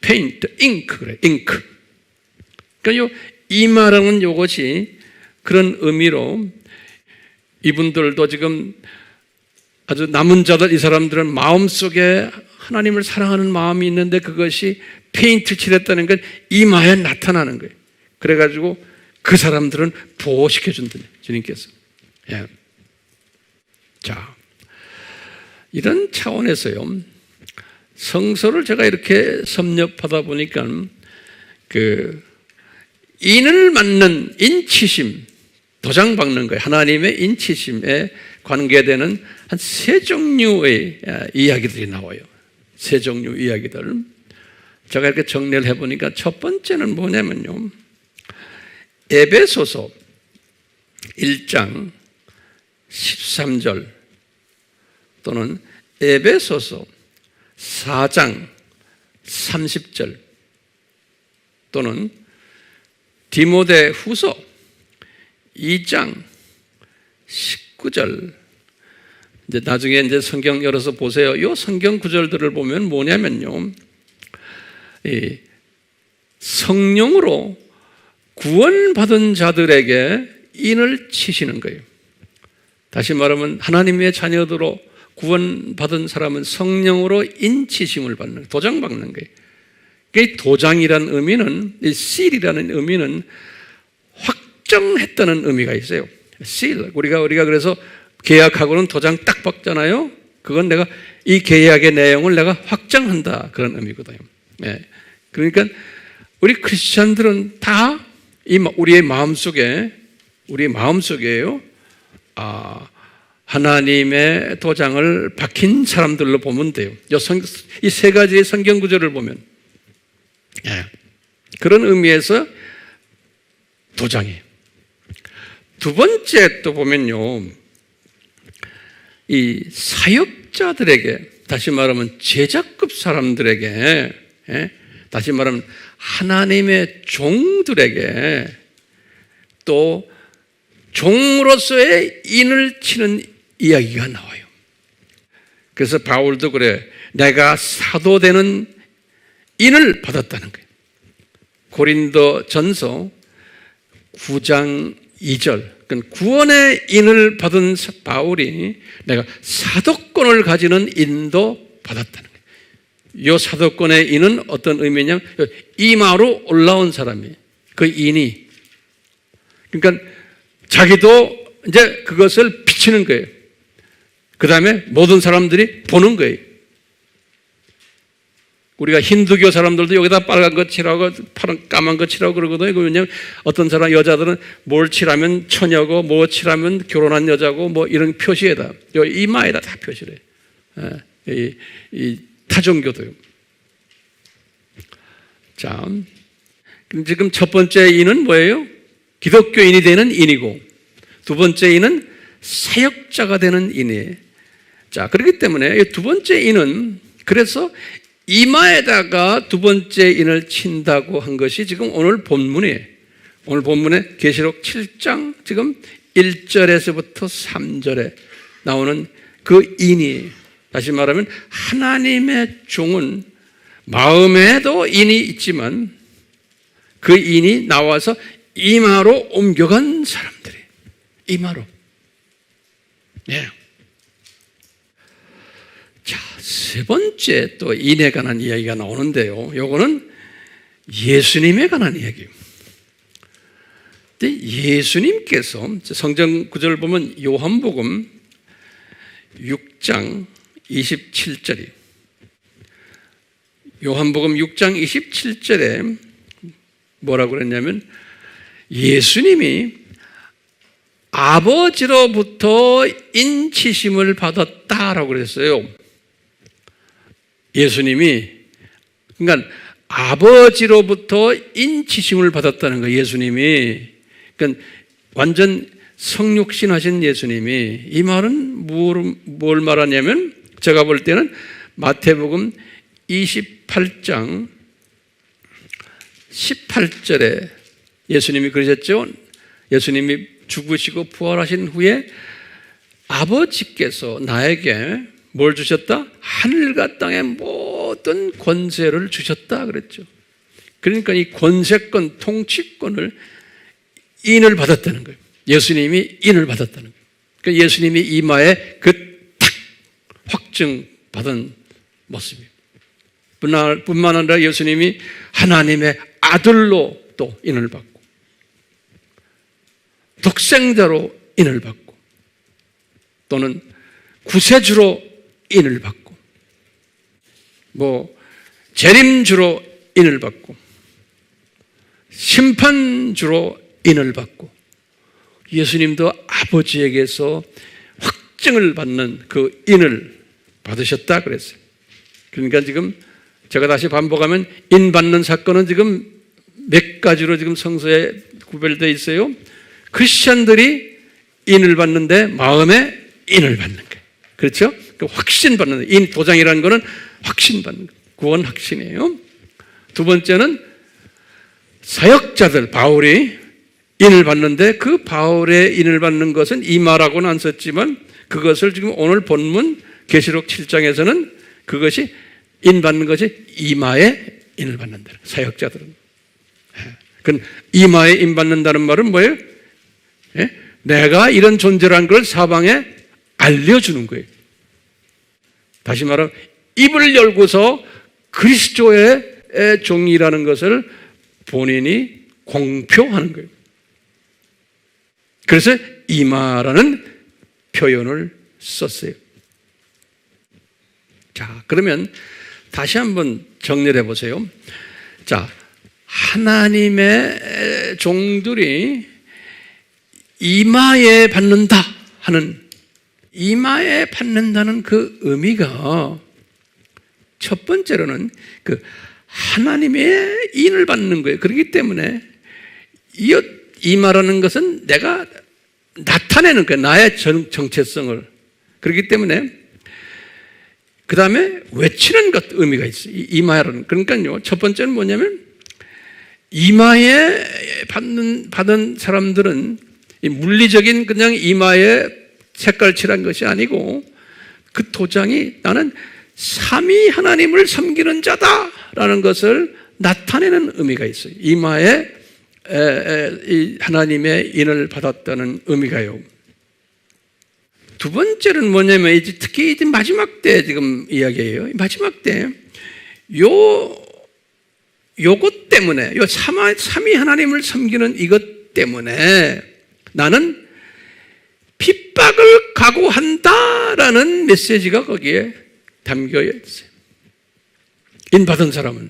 페인트, 잉크 그래, 잉크. 그러니까 요 이마라는 요것이 그런 의미로 이분들도 지금 아주 남은 자들, 이 사람들은 마음속에 하나님을 사랑하는 마음이 있는데 그것이 페인트 칠했다는 건 이마에 나타나는 거예요. 그래가지고 그 사람들은 보호시켜준다, 주님께서. 예. 자, 이런 차원에서요, 성서를 제가 이렇게 섭렵하다 보니까 그 인을 맞는 인치심, 도장 박는 거예요. 하나님의 인치심에 관계되는 한 세 종류의 이야기들이 나와요. 세 종류 이야기들. 제가 이렇게 정리를 해보니까 첫 번째는 뭐냐면요, 에베소서 1장 13절 또는 에베소서 4장 30절 또는 디모데 후서 2장 19절. 이제 나중에 이제 성경 열어서 보세요. 이 성경 구절들을 보면 뭐냐면요, 이 성령으로 구원받은 자들에게 인을 치시는 거예요. 다시 말하면 하나님의 자녀들로 구원받은 사람은 성령으로 인치심을 받는 거예요. 도장 박는 거예요. 그 도장이라는 의미는, 이 seal이라는 의미는 확정했다는 의미가 있어요. seal. 우리가 그래서 계약하고는 도장 딱 박잖아요. 그건 내가 이 계약의 내용을 내가 확정한다, 그런 의미거든요. 예. 그러니까 우리 크리스천들은 다 우리의 마음속에요, 하나님의 도장을 박힌 사람들로 보면 돼요. 이 세 가지의 성경 구절을 보면, 예, 그런 의미에서 도장이에요. 두 번째 또 보면요, 이 사역자들에게, 다시 말하면 제자급 사람들에게, 예, 다시 말하면 하나님의 종들에게 또 종으로서의 인을 치는 이야기가 나와요. 그래서 바울도 그래, 내가 사도 되는 인을 받았다는 거예요. 고린도 전서 9장 2절. 구원의 인을 받은 바울이 내가 사도권을 가지는 인도 받았다는 거예요. 이 사도권의 인은 어떤 의미냐면 이마로 올라온 사람이, 그 인이, 그러니까 자기도 이제 그것을 비치는 거예요. 그 다음에 모든 사람들이 보는 거예요. 우리가 힌두교 사람들도 여기다 빨간 거 칠하고 파란 까만 거 칠하고 그러거든요. 왜냐하면 어떤 사람, 여자들은 뭘 칠하면 처녀고 뭐 칠하면 결혼한 여자고 뭐 이런 표시에다, 이마에다 다 표시를 해요. 이 타종교도요. 자, 지금 첫 번째 인은 뭐예요? 기독교인이 되는 인이고, 두 번째 인은 사역자가 되는 인이에요. 자, 그렇기 때문에 이 두 번째 인은 그래서 이마에다가 두 번째 인을 친다고 한 것이 지금 오늘 본문이에요. 오늘 본문에 계시록 7장 지금 1절에서부터 3절에 나오는 그 인이, 다시 말하면 하나님의 종은 마음에도 인이 있지만 그 인이 나와서 이마로 옮겨간 사람들이, 이마로. 예. 자, 세 번째 또 인에 관한 이야기가 나오는데요. 요거는 예수님에 관한 이야기예요. 근데 예수님께서 성경 구절 보면 요한복음 6장 27절이, 요한복음 6장 27절에 뭐라고 그랬냐면 예수님이 아버지로부터 인치심을 받았다라고 그랬어요. 예수님이, 그러니까 아버지로부터 인치심을 받았다는 거예요. 예수님이. 그러니까 완전 성육신 하신 예수님이. 이 말은 뭘 말하냐면 제가 볼 때는 마태복음 28장 18절에 예수님이 그러셨죠. 예수님이 죽으시고 부활하신 후에 아버지께서 나에게 뭘 주셨다? 하늘과 땅의 모든 권세를 주셨다 그랬죠. 그러니까 이 권세권, 통치권을 인을 받았다는 거예요. 예수님이 인을 받았다는 거예요. 그러니까 예수님이 이마에 그 탁 확증받은 모습이에요. 뿐만 아니라 예수님이 하나님의 아들로 또 인을 받고, 독생자로 인을 받고, 또는 구세주로 인을 받고, 재림주로 인을 받고, 심판주로 인을 받고, 예수님도 아버지에게서 확증을 받는 그 인을 받으셨다 그랬어요. 그러니까 지금 제가 다시 반복하면 인 받는 사건은 지금 몇 가지로 지금 성서에 구별되어 있어요. 크리스천들이 인을 받는데 마음에 인을 받는 거예요. 그렇죠? 그 확신 받는 거예요. 인 도장이라는 거는 확신 받는 거예요. 구원 확신이에요. 두 번째는 사역자들, 바울이 인을 받는데 그 바울의 인을 받는 것은 이마라고는 안 썼지만 그것을 지금 오늘 본문 계시록 7장에서는 그것이 인 받는 것이 이마에 인을 받는다. 사역자들은. 그 이마에 인 받는다는 말은 뭐예요? 예? 내가 이런 존재라는 걸 사방에 알려주는 거예요. 다시 말하면 입을 열고서 그리스도의 종이라는 것을 본인이 공표하는 거예요. 그래서 이마라는 표현을 썼어요. 자, 그러면 다시 한번 정리를 해보세요. 자, 하나님의 종들이 이마에 받는다 하는, 이마에 받는다는 그 의미가 첫 번째로는 그 하나님의 인을 받는 거예요. 그렇기 때문에 이마라는 것은 내가 나타내는 거예요. 나의 정체성을. 그렇기 때문에 그 다음에 외치는 것 의미가 있어요. 이마라는. 그러니까요. 첫 번째는 뭐냐면 이마에 받은 사람들은 이 물리적인 그냥 이마에 색깔 칠한 것이 아니고 그 도장이 나는 삼위 하나님을 섬기는 자다라는 것을 나타내는 의미가 있어요. 이마에 하나님의 인을 받았다는 의미가요. 두 번째는 뭐냐면 특히 마지막 때 지금 이야기예요. 마지막 때 요것 때문에, 요 삼위 하나님을 섬기는 이것 때문에 나는 핍박을 각오한다라는 메시지가 거기에 담겨 있어요. 인 받은 사람은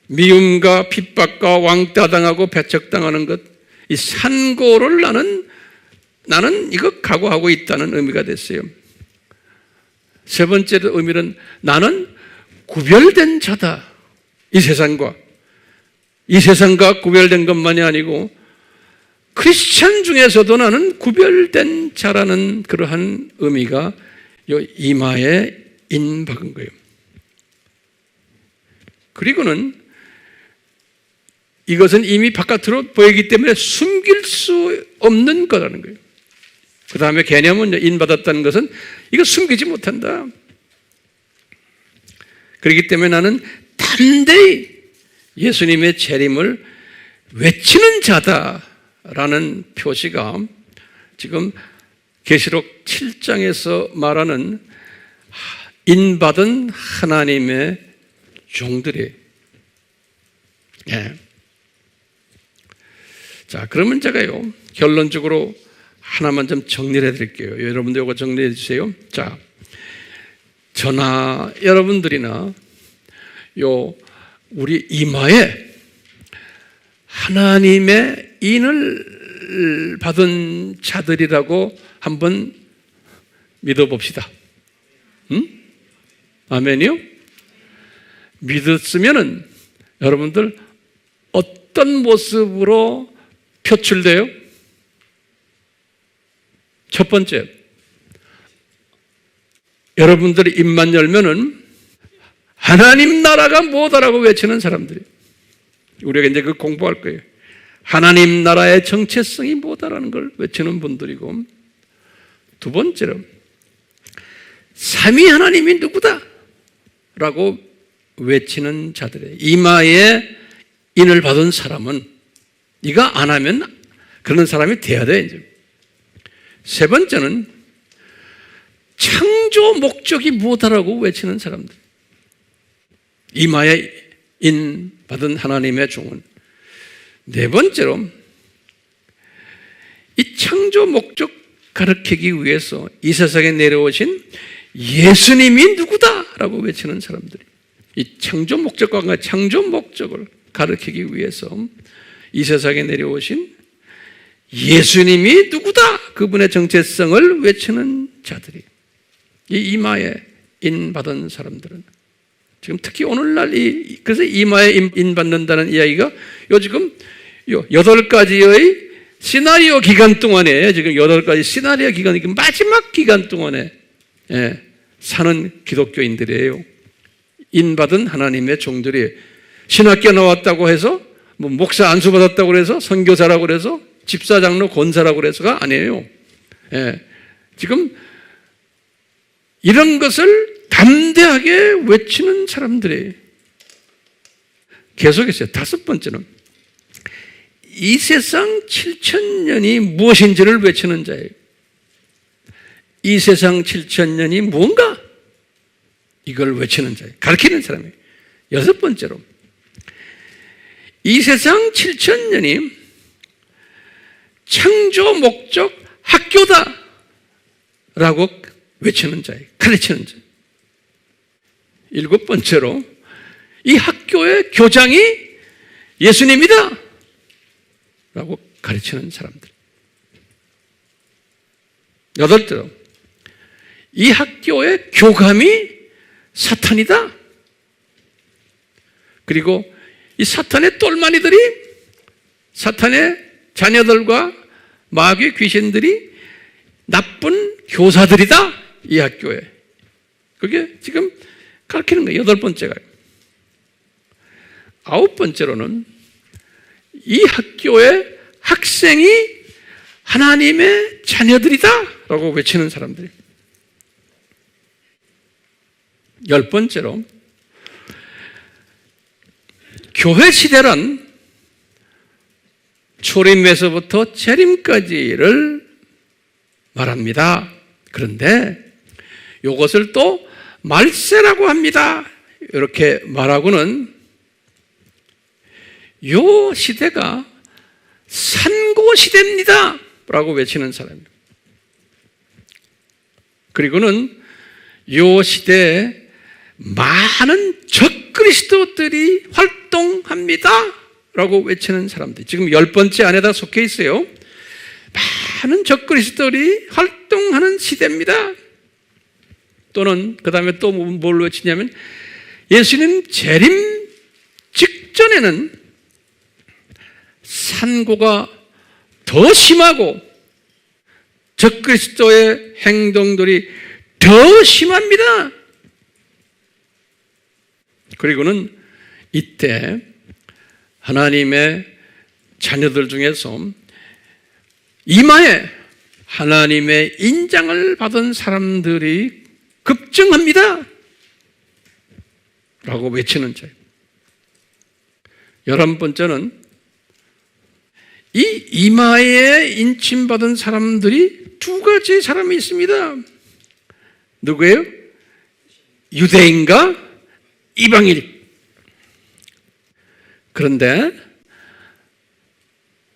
미움과 핍박과 왕따당하고 배척당하는 것, 이 산고를 나는 이거 각오하고 있다는 의미가 됐어요. 세 번째 의미는 나는 구별된 자다. 이 세상과 구별된 것만이 아니고 크리스찬 중에서도 나는 구별된 자라는 그러한 의미가 이 이마에 인박은 거예요. 그리고는 이것은 이미 바깥으로 보이기 때문에 숨길 수 없는 거라는 거예요. 그 다음에 개념은 인받았다는 것은 이거 숨기지 못한다. 그렇기 때문에 나는 담대히 예수님의 재림을 외치는 자다라는 표시가 지금 계시록 7장에서 말하는 인받은 하나님의 종들이에요. 예. 자, 그러면 제가요, 결론적으로 하나만 좀 정리를 해드릴게요. 여러분들 이거 정리해 주세요. 자, 저나 여러분들이나 우리 이마에 하나님의 인을 받은 자들이라고 한번 믿어봅시다. 응? 아멘이요? 믿었으면은 여러분들 어떤 모습으로 표출돼요? 첫 번째, 여러분들이 입만 열면은 하나님 나라가 뭐다라고 외치는 사람들이, 우리가 이제 그 공부할 거예요. 하나님 나라의 정체성이 뭐다라는 걸 외치는 분들이고, 두 번째로 삼위 하나님이 누구다 라고 외치는 자들의 이마에 인을 받은 사람은 이거 안 하면 그런 사람이 돼야 돼. 이제. 세 번째는 창조 목적이 뭐다라고 외치는 사람들. 이마에 인 받은 하나님의 종은. 네 번째로 이 창조 목적 가르치기 위해서 이 세상에 내려오신 예수님이 누구다라고 외치는 사람들이, 이 창조 목적과 창조 목적을 가르치기 위해서 이 세상에 내려오신 예수님이 누구다, 그분의 정체성을 외치는 자들이, 이 이마에 인 받은 사람들은 지금 특히 오늘날 그래서 이마에 인 받는다는 이야기가 지금 8가지의 시나리오 기간 동안에, 지금 8가지 시나리오 기간, 마지막 기간 동안에 사는 기독교인들이에요. 인받은 하나님의 종들이 신학교 나왔다고 해서 뭐 목사 안수 받았다고 해서 선교사라고 해서 집사장로 권사라고 해서가 아니에요. 지금 이런 것을 담대하게 외치는 사람들이 계속했어요. 다섯 번째는 이 세상 7,000년이 무엇인지를 외치는 자예요. 이 세상 7,000년이 뭔가? 이걸 외치는 자예요. 가르치는 사람이에요. 여섯 번째로 이 세상 7,000년이 창조 목적 학교다 라고 외치는 자예요. 가르치는 자예요. 일곱 번째로 이 학교의 교장이 예수님이다 라고 가르치는 사람들. 여덟째로 이 학교의 교감이 사탄이다. 그리고 이 사탄의 똘마니들이, 사탄의 자녀들과 마귀 귀신들이 나쁜 교사들이다. 이 학교에. 그게 지금 가르치는 거예요. 여덟 번째가. 아홉 번째로는 이 학교의 학생이 하나님의 자녀들이다 라고 외치는 사람들이. 열 번째로 교회 시대란 초림에서부터 재림까지를 말합니다. 그런데 이것을 또 말세라고 합니다. 이렇게 말하고는 요 시대가 산고 시대입니다 라고 외치는 사람이에요. 그리고는 요 시대에 많은 적그리스도들이 활동합니다 라고 외치는 사람들, 지금 10번째 안에다 속해 있어요. 많은 적그리스도들이 활동하는 시대입니다. 또는 그 다음에 또 뭘 외치냐면 예수님 재림 직전에는 산고가 더 더 심하고 적그리스도의 행동들이 더 심합니다. 그리고는 이때 하나님의 자녀들 중에서 이마에 하나님의 인장을 받은 사람들이 급증합니다 라고 외치는 자예요. 11번째는 이 이마에 인침받은 사람들이 두 가지 사람이 있습니다. 누구예요? 유대인과 이방인. 그런데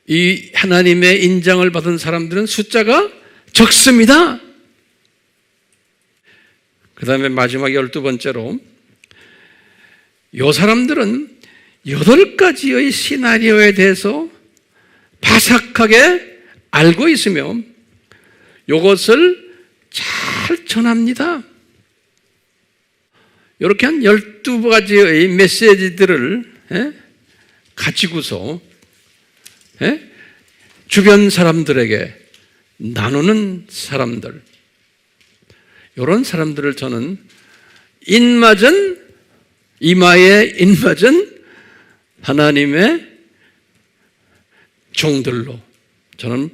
이 하나님의 인정을 받은 사람들은 숫자가 적습니다. 그 다음에 마지막 12번째로 이 사람들은 8가지의 시나리오에 대해서 바삭하게 알고 있으며 이것을 잘 전합니다. 이렇게 한 12가지의 메시지들을 가지고서 주변 사람들에게 나누는 사람들, 이런 사람들을 저는 이마에 인맞은 하나님의 종들로 저는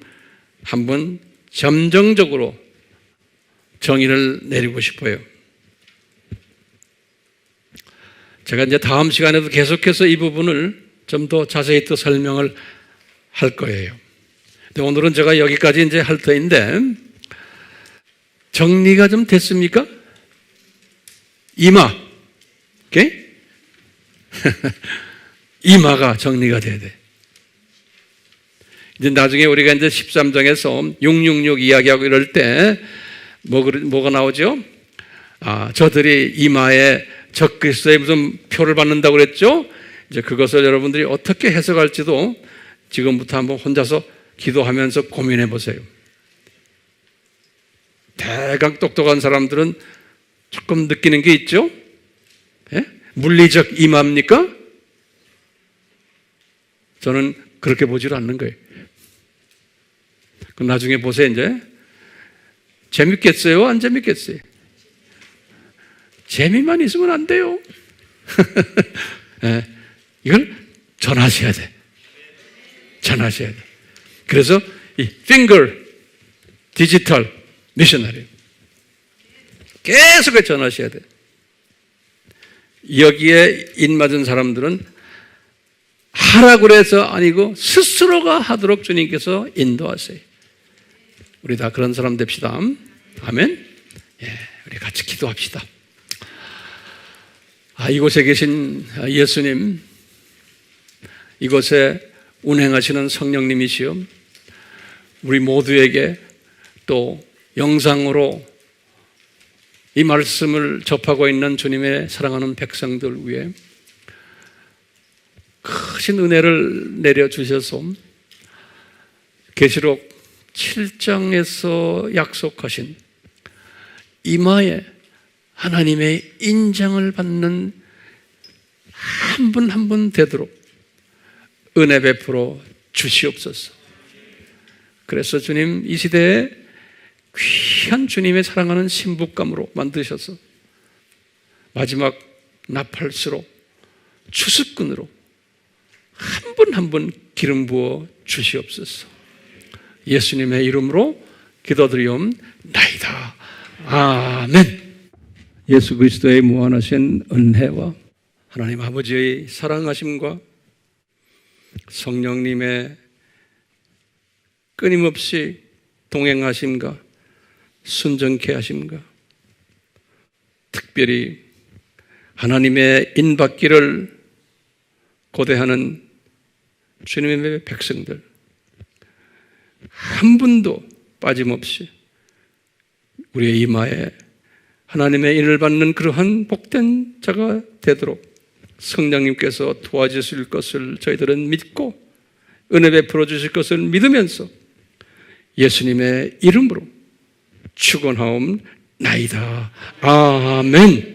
한번 점정적으로 정의를 내리고 싶어요. 제가 이제 다음 시간에도 계속해서 이 부분을 좀 더 자세히 또 설명을 할 거예요. 근데 오늘은 제가 여기까지 이제 할 터인데, 정리가 좀 됐습니까? 이마. 오케이? 이마가 정리가 돼야 돼. 이제 나중에 우리가 이제 13장에서 666 이야기하고 이럴 때, 뭐가 나오죠? 저들이 이마에 적그리스도의 무슨 표를 받는다고 그랬죠? 이제 그것을 여러분들이 어떻게 해석할지도 지금부터 한번 혼자서 기도하면서 고민해 보세요. 대강 똑똑한 사람들은 조금 느끼는 게 있죠? 예? 물리적 이마입니까? 저는 그렇게 보질 않는 거예요. 그럼 나중에 보세요, 이제. 재밌겠어요? 안 재밌겠어요? 재미만 있으면 안 돼요. 예, 이걸 전하셔야 돼. 전하셔야 돼. 그래서 이 finger 디지털 미셔너리 계속 전하셔야 돼. 여기에 인맞은 사람들은 하라고 해서 아니고 스스로가 하도록 주님께서 인도하세요. 우리 다 그런 사람 됩시다. 아멘. 예, 우리 같이 기도합시다. 이곳에 계신 예수님, 이곳에 운행하시는 성령님이시여, 우리 모두에게 또 영상으로 이 말씀을 접하고 있는 주님의 사랑하는 백성들 위해 크신 은혜를 내려주셔서 계시록 7장에서 약속하신 이마에 하나님의 인정을 받는 한 분 한 분 되도록 은혜 베풀어 주시옵소서. 그래서 주님, 이 시대에 귀한 주님의 사랑하는 신부감으로 만드셔서 마지막 나팔수로 추수꾼으로 한 분 한 분 기름 부어 주시옵소서. 예수님의 이름으로 기도드리옵나이다. 아멘. 예수 그리스도의 무한하신 은혜와 하나님 아버지의 사랑하심과 성령님의 끊임없이 동행하심과 순정케 하심과 특별히 하나님의 인받기를 고대하는 주님의 백성들 한 분도 빠짐없이 우리의 이마에 하나님의 인을 받는 그러한 복된 자가 되도록 성령님께서 도와주실 것을 저희들은 믿고 은혜 베풀어 주실 것을 믿으면서 예수님의 이름으로 축원하옵나이다. 아멘.